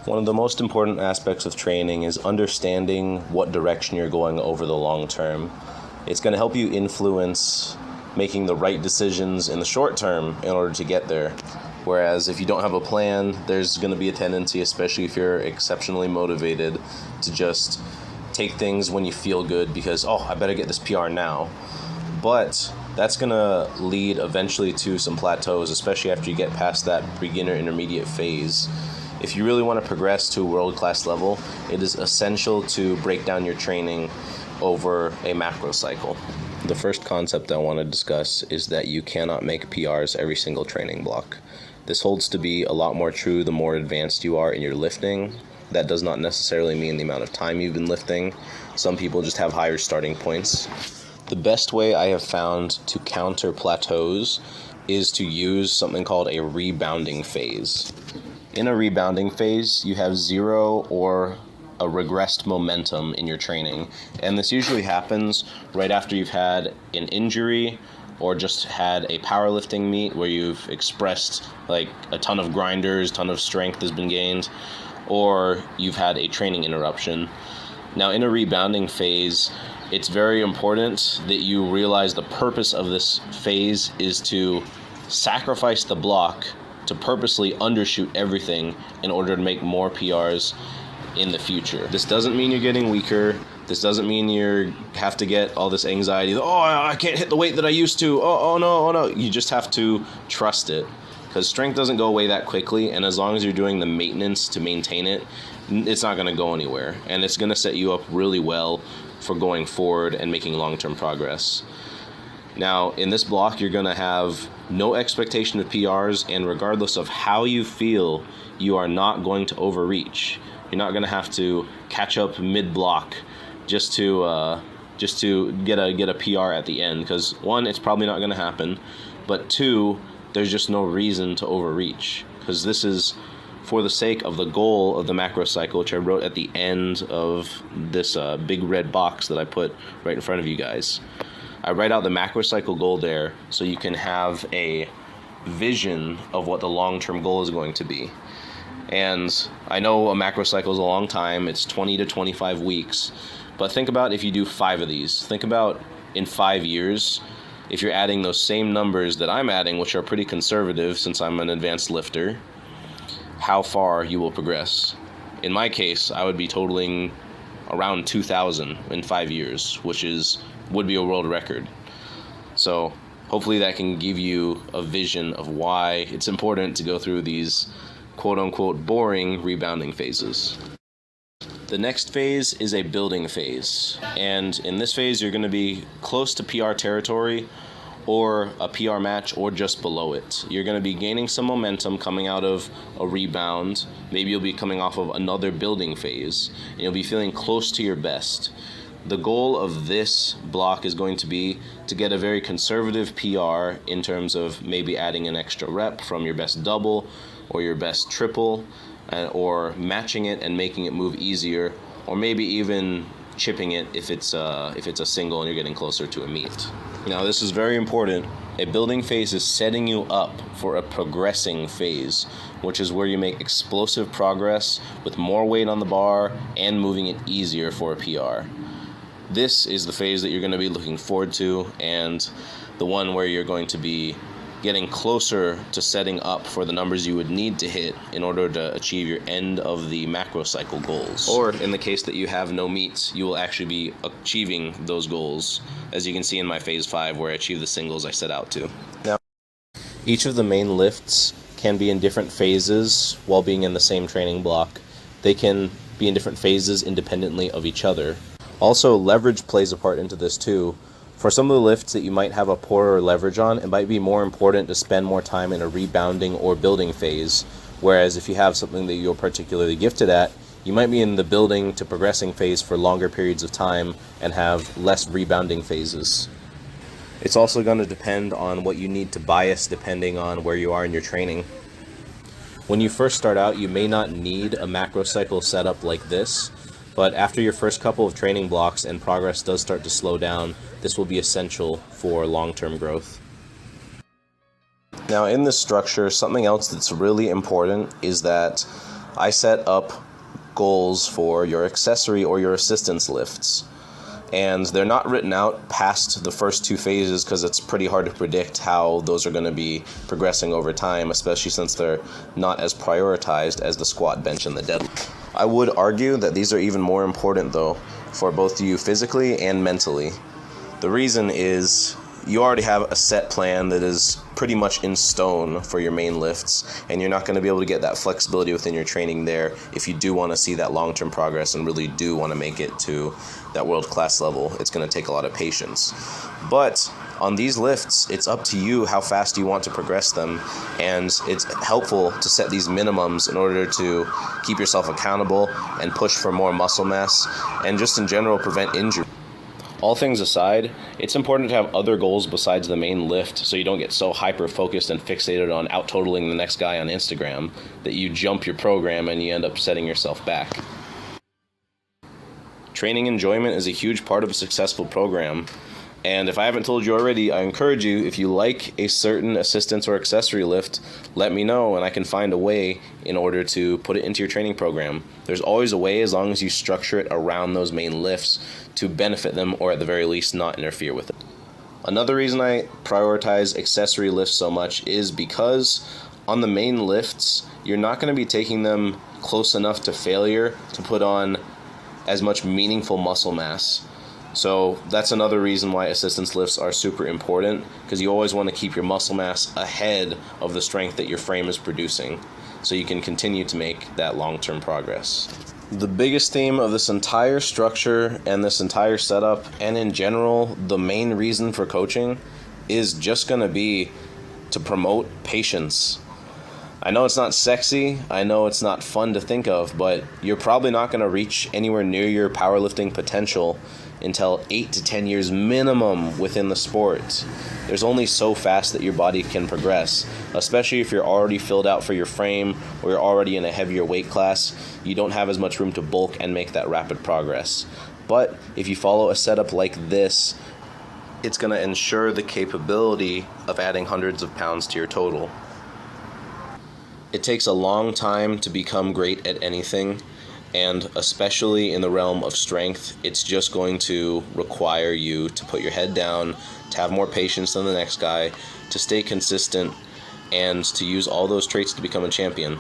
One of the most important aspects of training is understanding what direction you're going over the long term. It's going to help you influence making the right decisions in the short term in order to get there. Whereas if you don't have a plan, there's going to be a tendency, especially if you're exceptionally motivated, to just take things when you feel good because, I better get this PR now. But that's going to lead eventually to some plateaus, especially after you get past that beginner intermediate phase. If you really want to progress to a world-class level, it is essential to break down your training over a macrocycle. The first concept I want to discuss is that you cannot make PRs every single training block. This holds to be a lot more true the more advanced you are in your lifting. That does not necessarily mean the amount of time you've been lifting. Some people just have higher starting points. The best way I have found to counter plateaus is to use something called a rebounding phase. In a rebounding phase, you have zero or a regressed momentum in your training, and this usually happens right after you've had an injury or just had a powerlifting meet where you've expressed like a ton of grinders, ton of strength has been gained, or you've had a training interruption. Now, in a rebounding phase, it's very important that you realize the purpose of this phase is to sacrifice the block to purposely undershoot everything in order to make more PRs in the future. This doesn't mean you're getting weaker. This doesn't mean you have to get all this anxiety. I can't hit the weight that I used to. Oh no. You just have to trust it, because strength doesn't go away that quickly, and as long as you're doing the maintenance to maintain it, it's not going to go anywhere, and it's going to set you up really well for going forward and making long-term progress. Now, in this block, you're going to have no expectation of PRs, and regardless of how you feel, you are not going to overreach. You're not going to have to catch up mid-block just to get a PR at the end, because one, it's probably not going to happen, but two, there's just no reason to overreach, because this is for the sake of the goal of the macrocycle, which I wrote at the end of this big red box that I put right in front of you guys. I write out the macrocycle goal there so you can have a vision of what the long-term goal is going to be. And I know a macrocycle is a long time. It's 20 to 25 weeks. But think about if you do 5 of these. Think about in 5 years, if you're adding those same numbers that I'm adding, which are pretty conservative since I'm an advanced lifter, how far you will progress. In my case, I would be totaling around 2,000 in 5 years, which would be a world record. So hopefully that can give you a vision of why it's important to go through these quote-unquote boring rebounding phases. The next phase is a building phase, and in this phase you're going to be close to PR territory or a PR match or just below it. You're going to be gaining some momentum coming out of a rebound. Maybe you'll be coming off of another building phase, and you'll be feeling close to your best. The goal of this block is going to be to get a very conservative PR in terms of maybe adding an extra rep from your best double or your best triple, or matching it and making it move easier, or maybe even chipping it if it's a single and you're getting closer to a meet. Now, this is very important. A building phase is setting you up for a progressing phase, which is where you make explosive progress with more weight on the bar and moving it easier for a PR. This is the phase that you're going to be looking forward to, and the one where you're going to be getting closer to setting up for the numbers you would need to hit in order to achieve your end of the macrocycle goals. Or in the case that you have no meets, you will actually be achieving those goals, as you can see in my phase 5 where I achieve the singles I set out to. Now, each of the main lifts can be in different phases while being in the same training block. They can be in different phases independently of each other. Also, leverage plays a part into this too. For some of the lifts that you might have a poorer leverage on, it might be more important to spend more time in a rebounding or building phase, whereas if you have something that you're particularly gifted at, you might be in the building to progressing phase for longer periods of time and have less rebounding phases. It's also going to depend on what you need to bias depending on where you are in your training. When you first start out, you may not need a macrocycle setup like this, but after your first couple of training blocks and progress does start to slow down, this will be essential for long-term growth. Now, in this structure, something else that's really important is that I set up goals for your accessory or your assistance lifts. And they're not written out past the first two phases because it's pretty hard to predict how those are going to be progressing over time, especially since they're not as prioritized as the squat, bench, and the deadlift. I would argue that these are even more important, though, for both you physically and mentally. The reason is you already have a set plan that is pretty much in stone for your main lifts, and you're not going to be able to get that flexibility within your training there if you do want to see that long-term progress and really do want to make it to that world-class level. It's going to take a lot of patience. But on these lifts, it's up to you how fast you want to progress them, and it's helpful to set these minimums in order to keep yourself accountable and push for more muscle mass and just in general prevent injury. All things aside, it's important to have other goals besides the main lift so you don't get so hyper-focused and fixated on out-totaling the next guy on Instagram that you jump your program and you end up setting yourself back. Training enjoyment is a huge part of a successful program, and if I haven't told you already, I encourage you, if you like a certain assistance or accessory lift, let me know and I can find a way in order to put it into your training program. There's always a way as long as you structure it around those main lifts to benefit them or at the very least not interfere with it. Another reason I prioritize accessory lifts so much is because on the main lifts, you're not going to be taking them close enough to failure to put on as much meaningful muscle mass. So that's another reason why assistance lifts are super important, because you always want to keep your muscle mass ahead of the strength that your frame is producing so you can continue to make that long-term progress. The biggest theme of this entire structure and this entire setup, and in general, the main reason for coaching, is just going to be to promote patience. I know it's not sexy, I know it's not fun to think of, but you're probably not going to reach anywhere near your powerlifting potential until 8 to 10 years minimum within the sport. There's only so fast that your body can progress, especially if you're already filled out for your frame or you're already in a heavier weight class. You don't have as much room to bulk and make that rapid progress. But if you follow a setup like this, it's going to ensure the capability of adding hundreds of pounds to your total. It takes a long time to become great at anything, and especially in the realm of strength, it's just going to require you to put your head down, to have more patience than the next guy, to stay consistent, and to use all those traits to become a champion.